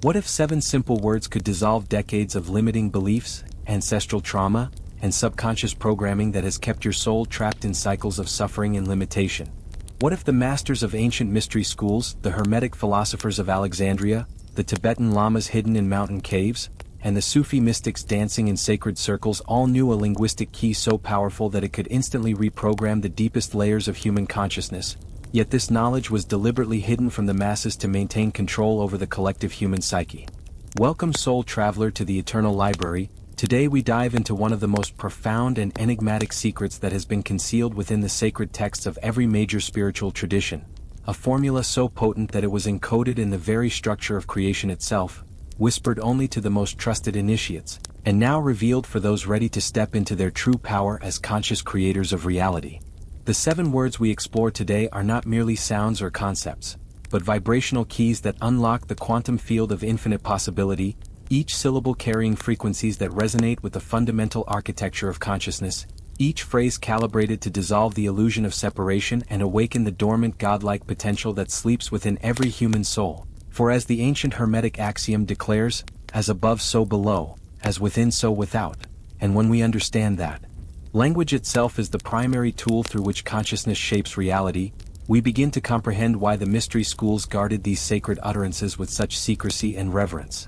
What if 7 simple words could dissolve decades of limiting beliefs, ancestral trauma, and subconscious programming that has kept your soul trapped in cycles of suffering and limitation? What if the masters of ancient mystery schools, the hermetic philosophers of Alexandria, the Tibetan lamas hidden in mountain caves, and the Sufi mystics dancing in sacred circles all knew a linguistic key so powerful that it could instantly reprogram the deepest layers of human consciousness? Yet this knowledge was deliberately hidden from the masses to maintain control over the collective human psyche. Welcome, soul traveler, to the Eternal Library. Today we dive into one of the most profound and enigmatic secrets that has been concealed within the sacred texts of every major spiritual tradition. A formula so potent that it was encoded in the very structure of creation itself, whispered only to the most trusted initiates, and now revealed for those ready to step into their true power as conscious creators of reality. The 7 words we explore today are not merely sounds or concepts, but vibrational keys that unlock the quantum field of infinite possibility, each syllable carrying frequencies that resonate with the fundamental architecture of consciousness, each phrase calibrated to dissolve the illusion of separation and awaken the dormant godlike potential that sleeps within every human soul. For as the ancient hermetic axiom declares, as above so below, as within so without. And when we understand that language itself is the primary tool through which consciousness shapes reality, we begin to comprehend why the mystery schools guarded these sacred utterances with such secrecy and reverence.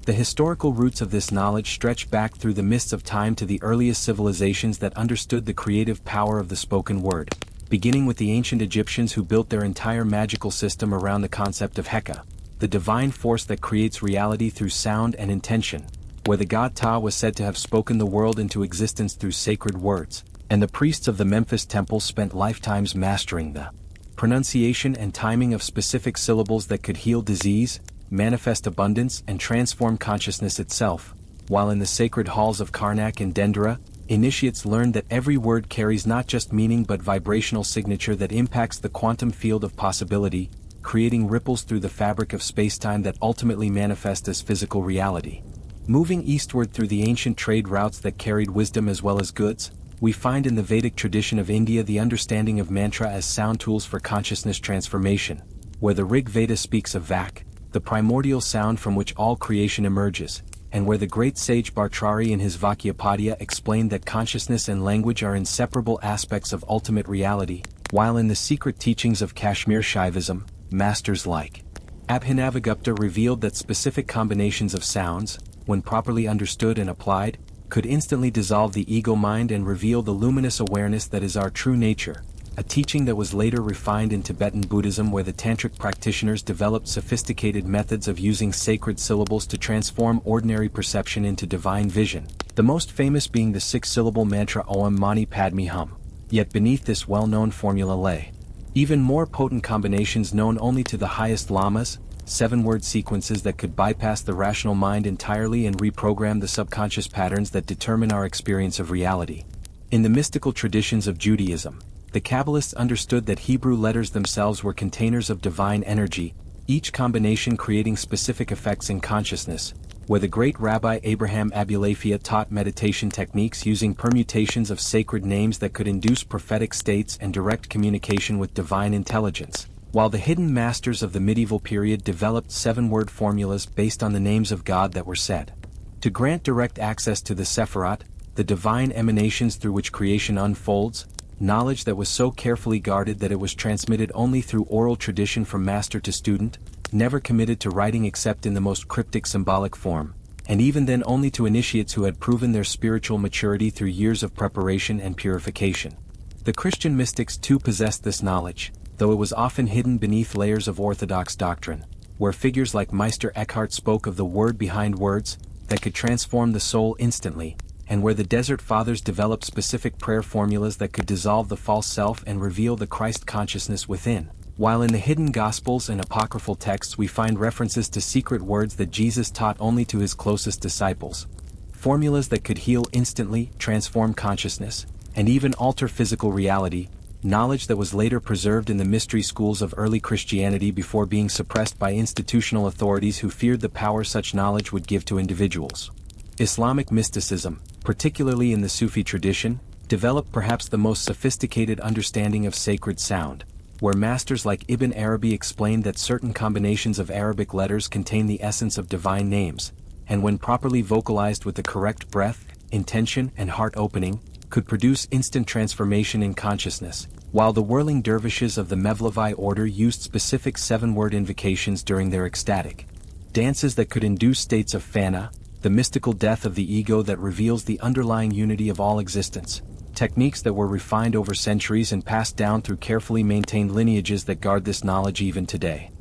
The historical roots of this knowledge stretch back through the mists of time to the earliest civilizations that understood the creative power of the spoken word, beginning with the ancient Egyptians who built their entire magical system around the concept of Heka, the divine force that creates reality through sound and intention, where the god Ptah was said to have spoken the world into existence through sacred words, and the priests of the Memphis temple spent lifetimes mastering the pronunciation and timing of specific syllables that could heal disease, manifest abundance, and transform consciousness itself, while in the sacred halls of Karnak and Dendera, initiates learned that every word carries not just meaning but vibrational signature that impacts the quantum field of possibility, creating ripples through the fabric of spacetime that ultimately manifest as physical reality. Moving eastward through the ancient trade routes that carried wisdom as well as goods, we find in the Vedic tradition of India the understanding of mantra as sound tools for consciousness transformation, where the Rig Veda speaks of Vak, the primordial sound from which all creation emerges, and where the great sage Bhartrhari in his Vakyapadya explained that consciousness and language are inseparable aspects of ultimate reality, while in the secret teachings of Kashmir Shaivism, masters like Abhinavagupta revealed that specific combinations of sounds, when properly understood and applied, could instantly dissolve the ego mind and reveal the luminous awareness that is our true nature, a teaching that was later refined in Tibetan Buddhism, where the tantric practitioners developed sophisticated methods of using sacred syllables to transform ordinary perception into divine vision, the most famous being the 6-syllable mantra Om Mani Padme Hum. Yet beneath this well-known formula lay even more potent combinations known only to the highest lamas, 7-word sequences that could bypass the rational mind entirely and reprogram the subconscious patterns that determine our experience of reality. In the mystical traditions of Judaism, the Kabbalists understood that Hebrew letters themselves were containers of divine energy, each combination creating specific effects in consciousness, where the great Rabbi Abraham Abulafia taught meditation techniques using permutations of sacred names that could induce prophetic states and direct communication with divine intelligence, while the hidden masters of the medieval period developed 7-word formulas based on the names of God that were said to grant direct access to the Sephirot, the divine emanations through which creation unfolds, knowledge that was so carefully guarded that it was transmitted only through oral tradition from master to student, never committed to writing except in the most cryptic symbolic form, and even then only to initiates who had proven their spiritual maturity through years of preparation and purification. The Christian mystics too possessed this knowledge, though it was often hidden beneath layers of orthodox doctrine, where figures like Meister Eckhart spoke of the word behind words that could transform the soul instantly, and where the Desert Fathers developed specific prayer formulas that could dissolve the false self and reveal the Christ consciousness within. While in the hidden Gospels and apocryphal texts we find references to secret words that Jesus taught only to his closest disciples, formulas that could heal instantly, transform consciousness, and even alter physical reality, knowledge that was later preserved in the mystery schools of early Christianity before being suppressed by institutional authorities who feared the power such knowledge would give to individuals. Islamic mysticism, particularly in the Sufi tradition, developed perhaps the most sophisticated understanding of sacred sound, where masters like Ibn Arabi explained that certain combinations of Arabic letters contain the essence of divine names, and when properly vocalized with the correct breath, intention and heart opening, could produce instant transformation in consciousness, while the whirling dervishes of the Mevlevi order used specific 7-word invocations during their ecstatic dances that could induce states of fana, the mystical death of the ego that reveals the underlying unity of all existence, techniques that were refined over centuries and passed down through carefully maintained lineages that guard this knowledge even today.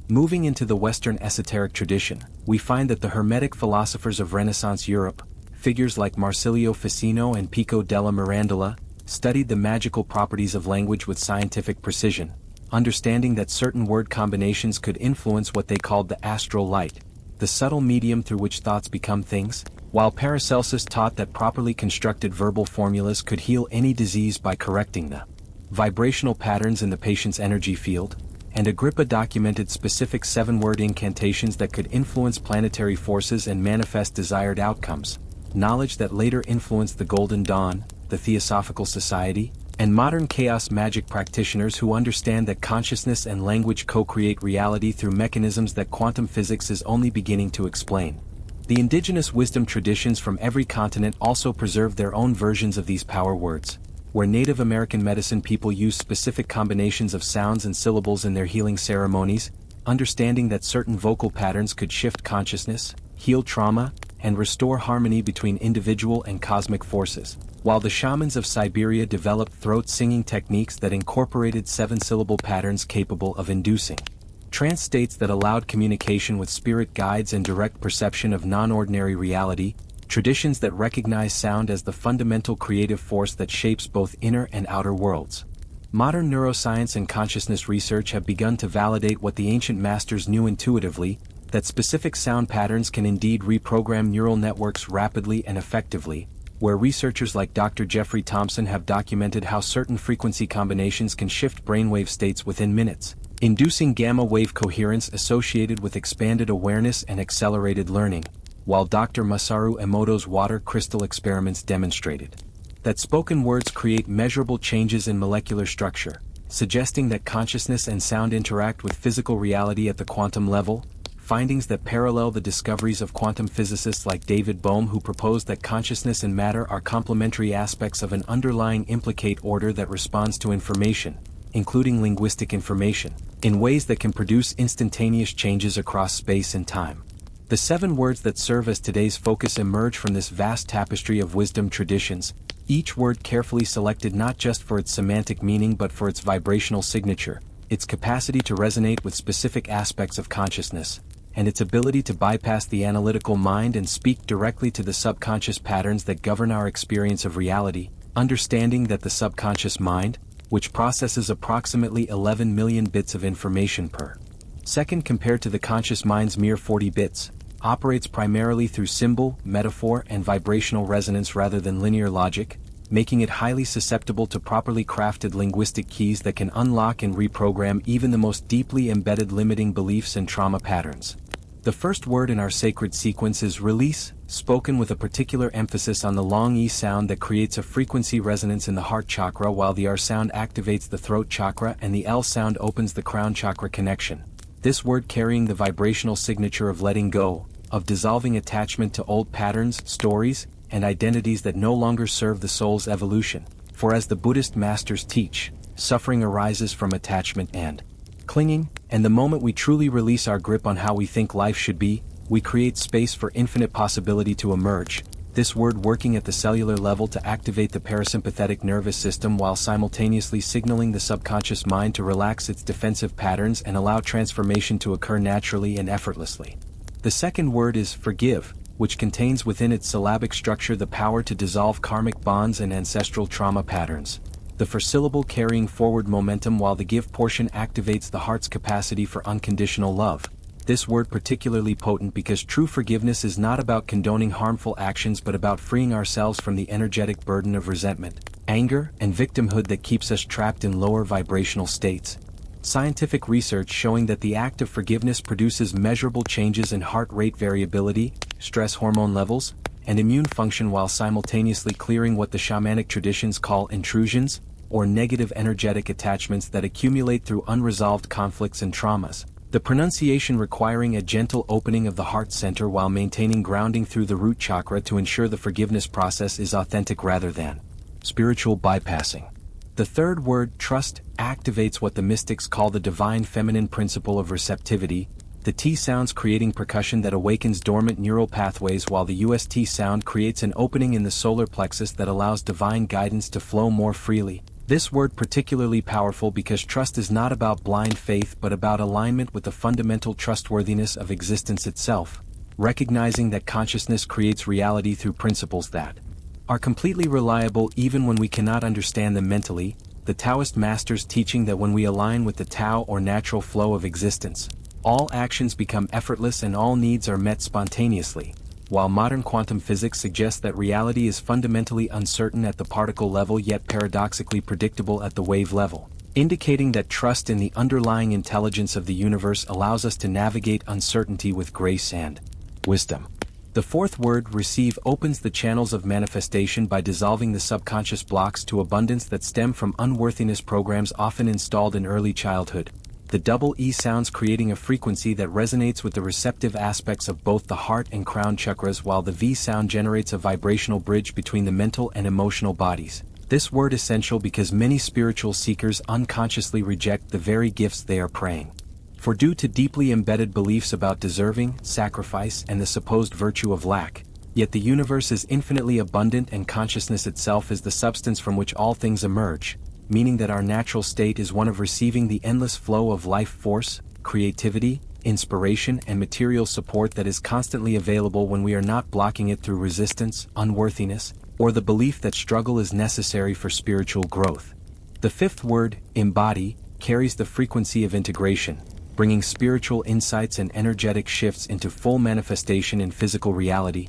Moving into the Western esoteric tradition, we find that the hermetic philosophers of Renaissance Europe, figures like Marsilio Ficino and Pico della Mirandola, studied the magical properties of language with scientific precision, understanding that certain word combinations could influence what they called the astral light, the subtle medium through which thoughts become things, while Paracelsus taught that properly constructed verbal formulas could heal any disease by correcting the vibrational patterns in the patient's energy field, and Agrippa documented specific 7-word incantations that could influence planetary forces and manifest desired outcomes, knowledge that later influenced the Golden Dawn, the Theosophical Society, and modern chaos magic practitioners who understand that consciousness and language co-create reality through mechanisms that quantum physics is only beginning to explain. The indigenous wisdom traditions from every continent also preserve their own versions of these power words, where Native American medicine people use specific combinations of sounds and syllables in their healing ceremonies, understanding that certain vocal patterns could shift consciousness, heal trauma, and restore harmony between individual and cosmic forces, while the shamans of Siberia developed throat-singing techniques that incorporated 7-syllable patterns capable of inducing trance states that allowed communication with spirit guides and direct perception of non-ordinary reality, traditions that recognize sound as the fundamental creative force that shapes both inner and outer worlds. Modern neuroscience and consciousness research have begun to validate what the ancient masters knew intuitively, that specific sound patterns can indeed reprogram neural networks rapidly and effectively, where researchers like Dr. Jeffrey Thompson have documented how certain frequency combinations can shift brainwave states within minutes, inducing gamma-wave coherence associated with expanded awareness and accelerated learning, while Dr. Masaru Emoto's water crystal experiments demonstrated that spoken words create measurable changes in molecular structure, suggesting that consciousness and sound interact with physical reality at the quantum level, findings that parallel the discoveries of quantum physicists like David Bohm, who proposed that consciousness and matter are complementary aspects of an underlying implicate order that responds to information, including linguistic information, in ways that can produce instantaneous changes across space and time. The 7 words that serve as today's focus emerge from this vast tapestry of wisdom traditions, each word carefully selected not just for its semantic meaning but for its vibrational signature, its capacity to resonate with specific aspects of consciousness, and its ability to bypass the analytical mind and speak directly to the subconscious patterns that govern our experience of reality, understanding that the subconscious mind, which processes approximately 11 million bits of information per second compared to the conscious mind's mere 40 bits, operates primarily through symbol, metaphor, and vibrational resonance rather than linear logic, making it highly susceptible to properly crafted linguistic keys that can unlock and reprogram even the most deeply embedded limiting beliefs and trauma patterns. The first word in our sacred sequence is release, spoken with a particular emphasis on the long E sound that creates a frequency resonance in the heart chakra, while the R sound activates the throat chakra and the L sound opens the crown chakra connection. This word carrying the vibrational signature of letting go, of dissolving attachment to old patterns, stories, and identities that no longer serve the soul's evolution. For as the Buddhist masters teach, suffering arises from attachment and clinging, and the moment we truly release our grip on how we think life should be, we create space for infinite possibility to emerge. This word working at the cellular level to activate the parasympathetic nervous system while simultaneously signaling the subconscious mind to relax its defensive patterns and allow transformation to occur naturally and effortlessly. The second word is forgive, which contains within its syllabic structure the power to dissolve karmic bonds and ancestral trauma patterns. The for-syllable carrying forward momentum, while the give portion activates the heart's capacity for unconditional love. This word particularly potent because true forgiveness is not about condoning harmful actions but about freeing ourselves from the energetic burden of resentment, anger, and victimhood that keeps us trapped in lower vibrational states. Scientific research showing that the act of forgiveness produces measurable changes in heart rate variability, stress hormone levels, and immune function while simultaneously clearing what the shamanic traditions call intrusions, or negative energetic attachments that accumulate through unresolved conflicts and traumas. The pronunciation requiring a gentle opening of the heart center while maintaining grounding through the root chakra to ensure the forgiveness process is authentic rather than spiritual bypassing. The third word, trust, activates what the mystics call the divine feminine principle of receptivity, the T sounds creating percussion that awakens dormant neural pathways, while the UST sound creates an opening in the solar plexus that allows divine guidance to flow more freely. This word particularly powerful because trust is not about blind faith but about alignment with the fundamental trustworthiness of existence itself, recognizing that consciousness creates reality through principles that are completely reliable even when we cannot understand them mentally. The Taoist masters teaching that when we align with the Tao or natural flow of existence, all actions become effortless and all needs are met spontaneously, while modern quantum physics suggests that reality is fundamentally uncertain at the particle level yet paradoxically predictable at the wave level, indicating that trust in the underlying intelligence of the universe allows us to navigate uncertainty with grace and wisdom. The fourth word, receive, opens the channels of manifestation by dissolving the subconscious blocks to abundance that stem from unworthiness programs often installed in early childhood. The double E sounds creating a frequency that resonates with the receptive aspects of both the heart and crown chakras, while the V sound generates a vibrational bridge between the mental and emotional bodies. This word essential because many spiritual seekers unconsciously reject the very gifts they are praying for due to deeply embedded beliefs about deserving, sacrifice, and the supposed virtue of lack. Yet the universe is infinitely abundant and consciousness itself is the substance from which all things emerge, meaning that our natural state is one of receiving the endless flow of life force, creativity, inspiration, and material support that is constantly available when we are not blocking it through resistance, unworthiness, or the belief that struggle is necessary for spiritual growth. The fifth word, embody, carries the frequency of integration, bringing spiritual insights and energetic shifts into full manifestation in physical reality.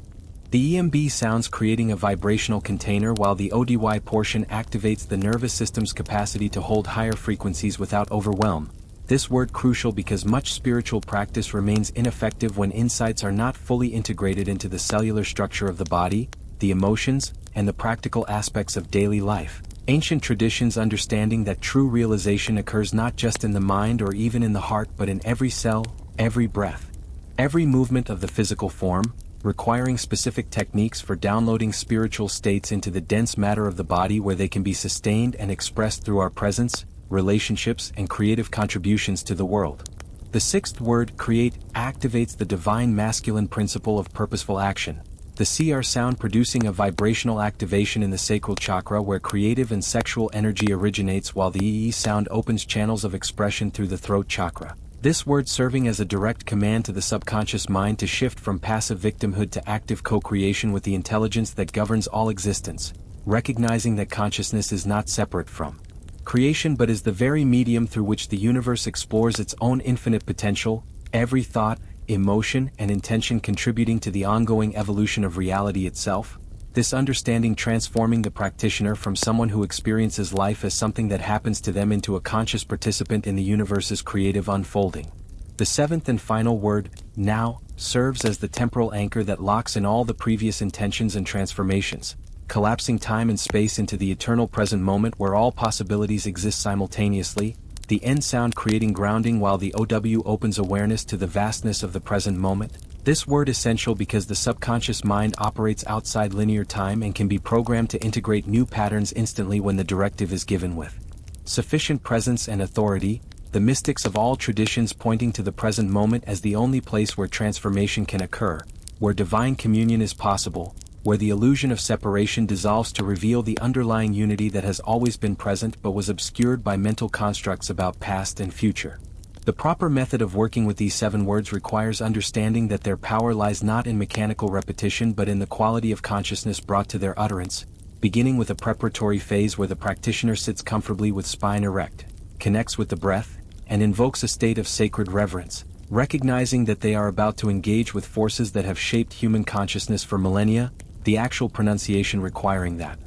The EMB sounds creating a vibrational container, while the ODY portion activates the nervous system's capacity to hold higher frequencies without overwhelm. This word crucial because much spiritual practice remains ineffective when insights are not fully integrated into the cellular structure of the body, the emotions, and the practical aspects of daily life. Ancient traditions understanding that true realization occurs not just in the mind or even in the heart but in every cell, every breath, every movement of the physical form, requiring specific techniques for downloading spiritual states into the dense matter of the body where they can be sustained and expressed through our presence, relationships, and creative contributions to the world. The sixth word, create, activates the divine masculine principle of purposeful action. The CR sound producing a vibrational activation in the sacral chakra where creative and sexual energy originates, while the EE sound opens channels of expression through the throat chakra. This word serving as a direct command to the subconscious mind to shift from passive victimhood to active co-creation with the intelligence that governs all existence, recognizing that consciousness is not separate from creation but is the very medium through which the universe explores its own infinite potential, every thought, emotion, and intention contributing to the ongoing evolution of reality itself. This understanding transforming the practitioner from someone who experiences life as something that happens to them into a conscious participant in the universe's creative unfolding. The seventh and final word, now, serves as the temporal anchor that locks in all the previous intentions and transformations, collapsing time and space into the eternal present moment where all possibilities exist simultaneously. The N sound creating grounding while the OW opens awareness to the vastness of the present moment. This word essential because the subconscious mind operates outside linear time and can be programmed to integrate new patterns instantly when the directive is given with sufficient presence and authority. The mystics of all traditions pointing to the present moment as the only place where transformation can occur, where divine communion is possible, where the illusion of separation dissolves to reveal the underlying unity that has always been present but was obscured by mental constructs about past and future. The proper method of working with these 7 words requires understanding that their power lies not in mechanical repetition but in the quality of consciousness brought to their utterance, beginning with a preparatory phase where the practitioner sits comfortably with spine erect, connects with the breath, and invokes a state of sacred reverence, recognizing that they are about to engage with forces that have shaped human consciousness for millennia, the actual pronunciation requiring that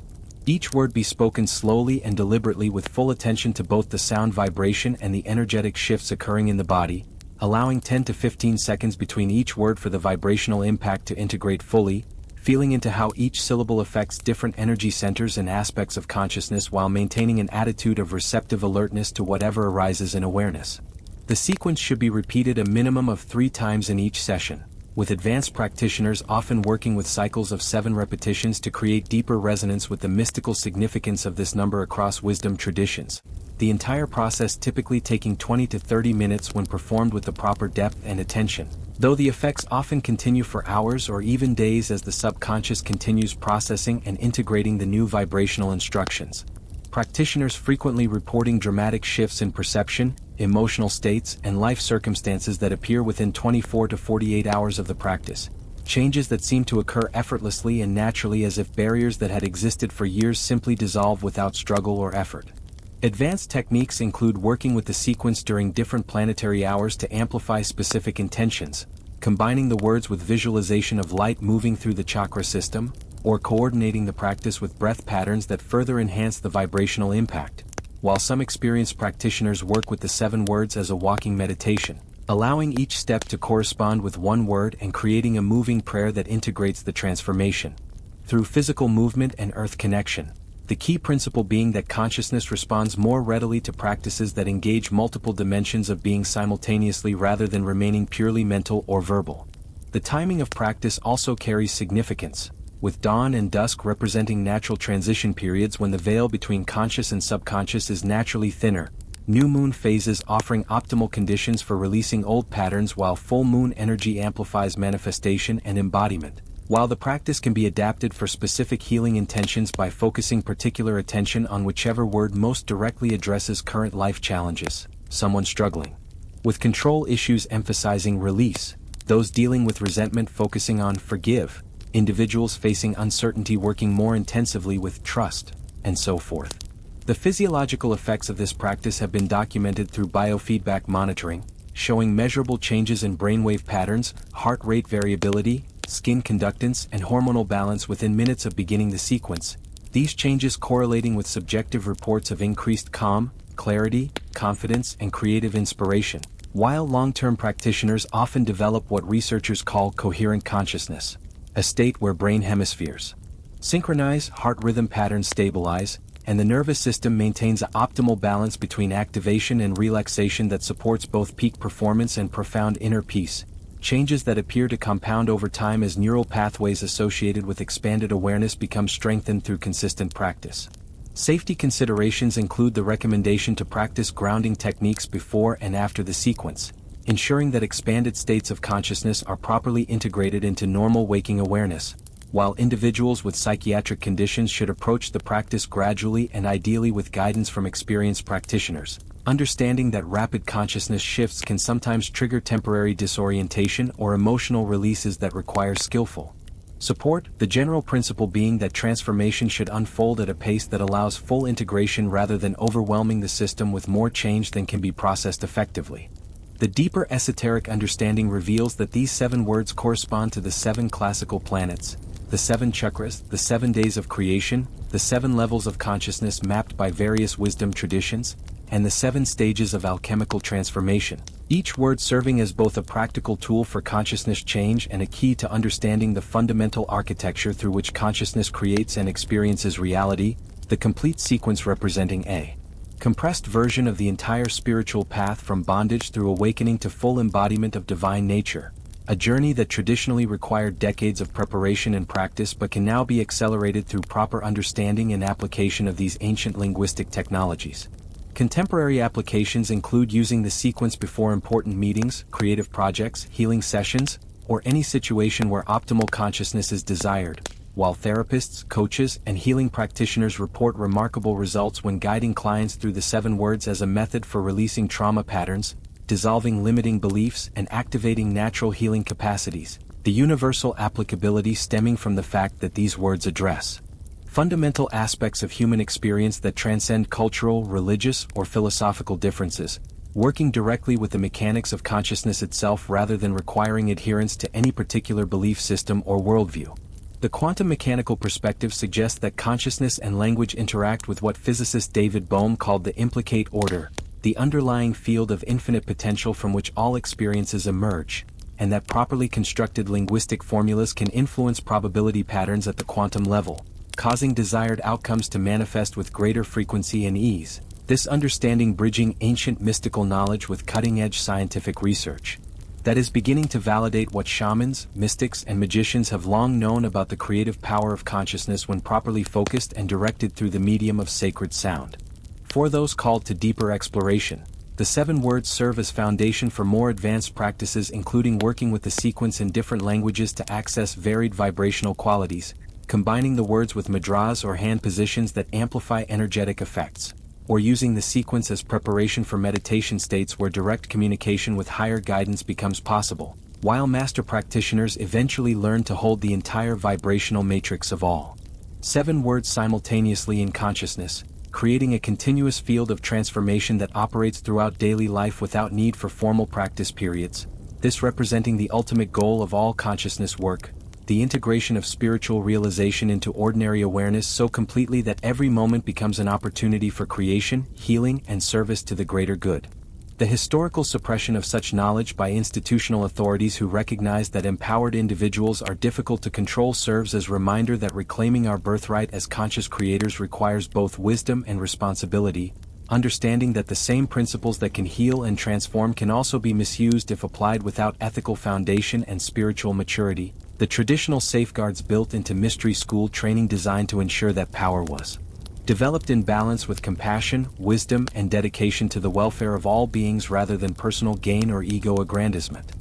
each word be spoken slowly and deliberately with full attention to both the sound vibration and the energetic shifts occurring in the body, allowing 10 to 15 seconds between each word for the vibrational impact to integrate fully. feeling into how each syllable affects different energy centers and aspects of consciousness while maintaining an attitude of receptive alertness to whatever arises in awareness. The sequence should be repeated a minimum of 3 times in each session, with advanced practitioners often working with cycles of 7 repetitions to create deeper resonance with the mystical significance of this number across wisdom traditions. The entire process typically taking 20 to 30 minutes when performed with the proper depth and attention, though the effects often continue for hours or even days as the subconscious continues processing and integrating the new vibrational instructions. Practitioners frequently reporting dramatic shifts in perception, emotional states, and life circumstances that appear within 24 to 48 hours of the practice. Changes that seem to occur effortlessly and naturally, as if barriers that had existed for years simply dissolve without struggle or effort. Advanced techniques include working with the sequence during different planetary hours to amplify specific intentions, combining the words with visualization of light moving through the chakra system, or coordinating the practice with breath patterns that further enhance the vibrational impact. While some experienced practitioners work with the 7 words as a walking meditation, allowing each step to correspond with one word and creating a moving prayer that integrates the transformation through physical movement and earth connection. The key principle being that consciousness responds more readily to practices that engage multiple dimensions of being simultaneously rather than remaining purely mental or verbal. The timing of practice also carries significance, with dawn and dusk representing natural transition periods when the veil between conscious and subconscious is naturally thinner, new moon phases offering optimal conditions for releasing old patterns, while full moon energy amplifies manifestation and embodiment. While the practice can be adapted for specific healing intentions by focusing particular attention on whichever word most directly addresses current life challenges, someone struggling with control issues emphasizing release, those dealing with resentment focusing on forgive, individuals facing uncertainty working more intensively with trust, and so forth. The physiological effects of this practice have been documented through biofeedback monitoring, showing measurable changes in brainwave patterns, heart rate variability, skin conductance, and hormonal balance within minutes of beginning the sequence, these changes correlating with subjective reports of increased calm, clarity, confidence, and creative inspiration, while long-term practitioners often develop what researchers call coherent consciousness, a state where brain hemispheres synchronize, heart rhythm patterns stabilize, and the nervous system maintains an optimal balance between activation and relaxation that supports both peak performance and profound inner peace. Changes that appear to compound over time as neural pathways associated with expanded awareness become strengthened through consistent practice. Safety considerations include the recommendation to practice grounding techniques before and after the sequence, ensuring that expanded states of consciousness are properly integrated into normal waking awareness, while individuals with psychiatric conditions should approach the practice gradually and ideally with guidance from experienced practitioners, understanding that rapid consciousness shifts can sometimes trigger temporary disorientation or emotional releases that require skillful support, the general principle being that transformation should unfold at a pace that allows full integration rather than overwhelming the system with more change than can be processed effectively. The deeper esoteric understanding reveals that these 7 words correspond to the 7 classical planets, the 7 chakras, the 7 days of creation, the 7 levels of consciousness mapped by various wisdom traditions, and the 7 stages of alchemical transformation, each word serving as both a practical tool for consciousness change and a key to understanding the fundamental architecture through which consciousness creates and experiences reality, the complete sequence representing a compressed version of the entire spiritual path from bondage through awakening to full embodiment of divine nature, a journey that traditionally required decades of preparation and practice but can now be accelerated through proper understanding and application of these ancient linguistic technologies. Contemporary applications include using the sequence before important meetings, creative projects, healing sessions, or any situation where optimal consciousness is desired, while therapists, coaches, and healing practitioners report remarkable results when guiding clients through the 7 words as a method for releasing trauma patterns, dissolving limiting beliefs, and activating natural healing capacities. The universal applicability stemming from the fact that these words address fundamental aspects of human experience that transcend cultural, religious, or philosophical differences, working directly with the mechanics of consciousness itself rather than requiring adherence to any particular belief system or worldview. The quantum mechanical perspective suggests that consciousness and language interact with what physicist David Bohm called the implicate order, the underlying field of infinite potential from which all experiences emerge, and that properly constructed linguistic formulas can influence probability patterns at the quantum level, causing desired outcomes to manifest with greater frequency and ease. This understanding bridging ancient mystical knowledge with cutting-edge scientific research that is beginning to validate what shamans, mystics, and magicians have long known about the creative power of consciousness when properly focused and directed through the medium of sacred sound. For those called to deeper exploration, the 7 words serve as foundation for more advanced practices, including working with the sequence in different languages to access varied vibrational qualities, combining the words with mudras or hand positions that amplify energetic effects, or using the sequence as preparation for meditation states where direct communication with higher guidance becomes possible, while master practitioners eventually learn to hold the entire vibrational matrix of all 7 words simultaneously in consciousness, creating a continuous field of transformation that operates throughout daily life without need for formal practice periods, this representing the ultimate goal of all consciousness work, the integration of spiritual realization into ordinary awareness so completely that every moment becomes an opportunity for creation, healing, and service to the greater good. The historical suppression of such knowledge by institutional authorities who recognize that empowered individuals are difficult to control serves as a reminder that reclaiming our birthright as conscious creators requires both wisdom and responsibility, understanding that the same principles that can heal and transform can also be misused if applied without ethical foundation and spiritual maturity. The traditional safeguards built into mystery school training designed to ensure that power was developed in balance with compassion, wisdom, and dedication to the welfare of all beings rather than personal gain or ego aggrandizement.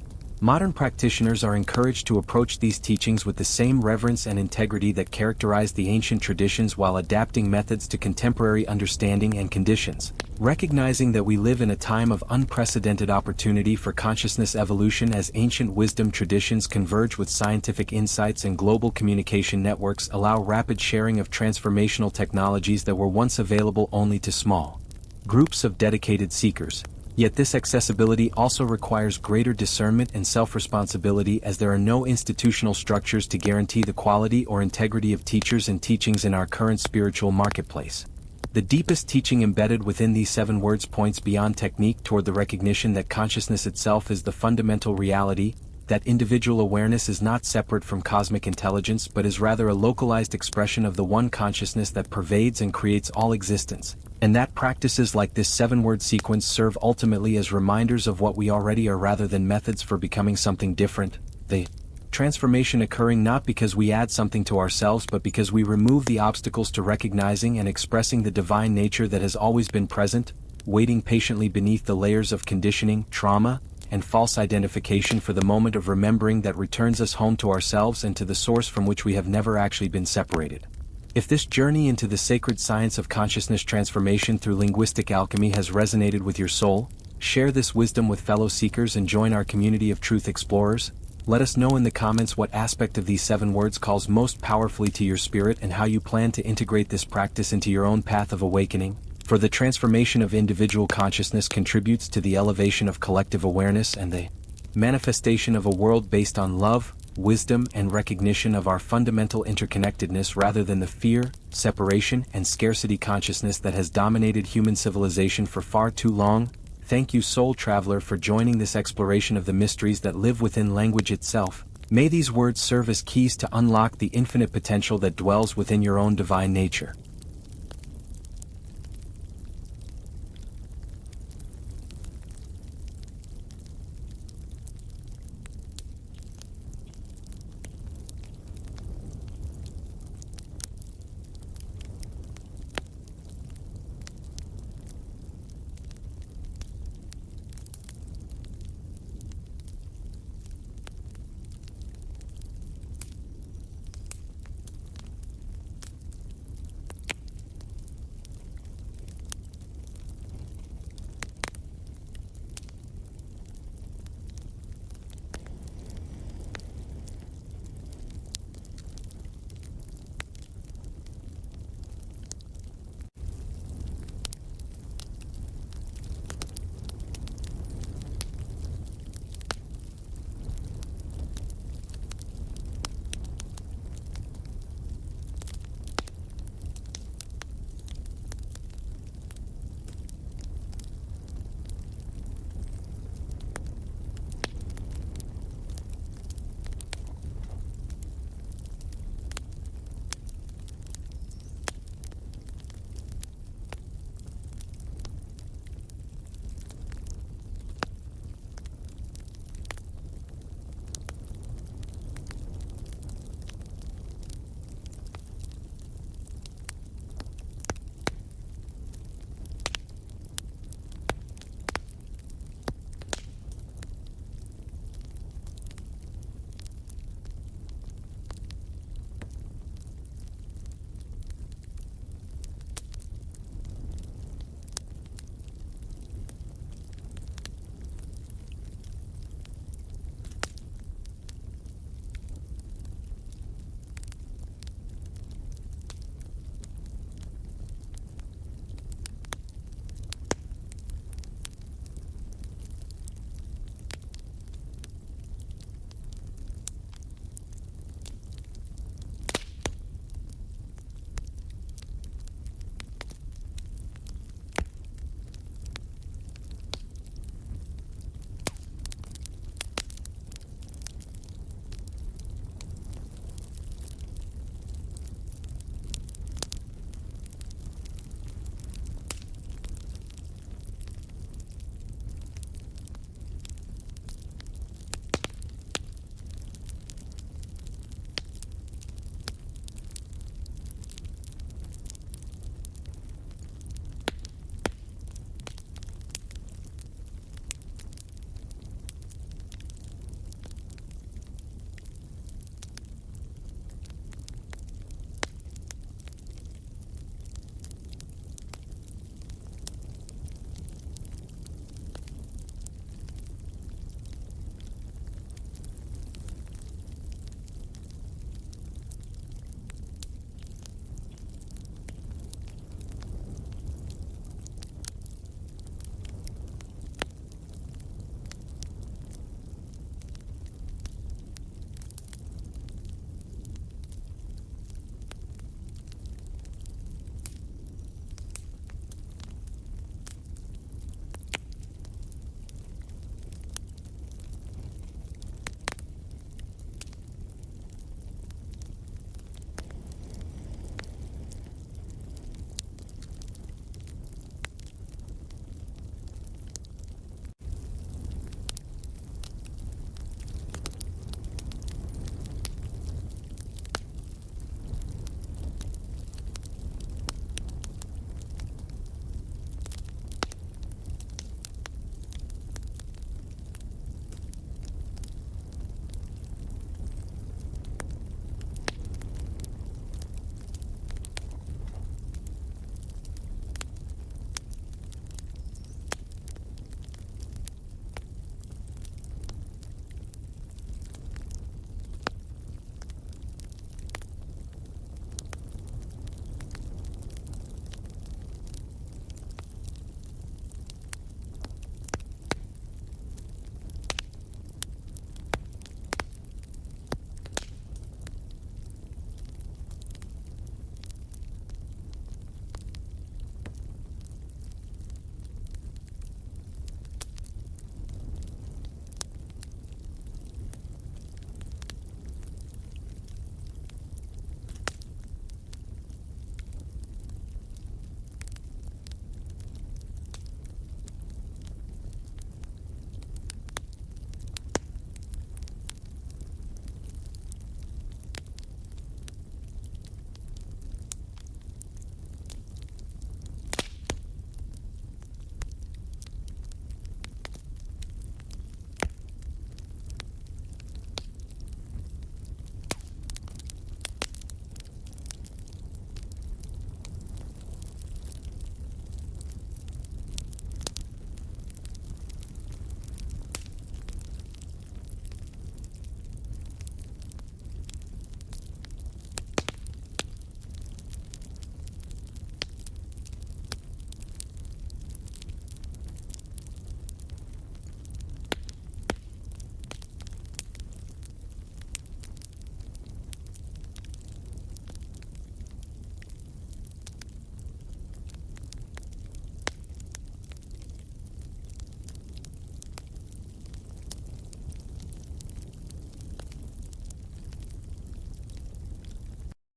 Modern practitioners are encouraged to approach these teachings with the same reverence and integrity that characterized the ancient traditions while adapting methods to contemporary understanding and conditions, recognizing that we live in a time of unprecedented opportunity for consciousness evolution as ancient wisdom traditions converge with scientific insights and global communication networks allow rapid sharing of transformational technologies that were once available only to small groups of dedicated seekers. Yet this accessibility also requires greater discernment and self-responsibility as there are no institutional structures to guarantee the quality or integrity of teachers and teachings in our current spiritual marketplace. The deepest teaching embedded within these 7 words points beyond technique toward the recognition that consciousness itself is the fundamental reality, that individual awareness is not separate from cosmic intelligence but is rather a localized expression of the one consciousness that pervades and creates all existence, and that practices like this 7-word sequence serve ultimately as reminders of what we already are rather than methods for becoming something different, the transformation occurring not because we add something to ourselves but because we remove the obstacles to recognizing and expressing the divine nature that has always been present, waiting patiently beneath the layers of conditioning, trauma, and false identification for the moment of remembering that returns us home to ourselves and to the source from which we have never actually been separated. If this journey into the sacred science of consciousness transformation through linguistic alchemy has resonated with your soul, share this wisdom with fellow seekers and join our community of truth explorers. Let us know in the comments what aspect of these 7 words calls most powerfully to your spirit and how you plan to integrate this practice into your own path of awakening. For the transformation of individual consciousness contributes to the elevation of collective awareness and the manifestation of a world based on love, wisdom, and recognition of our fundamental interconnectedness rather than the fear, separation, and scarcity consciousness that has dominated human civilization for far too long. Thank you, soul traveler, for joining this exploration of the mysteries that live within language itself. May these words serve as keys to unlock the infinite potential that dwells within your own divine nature.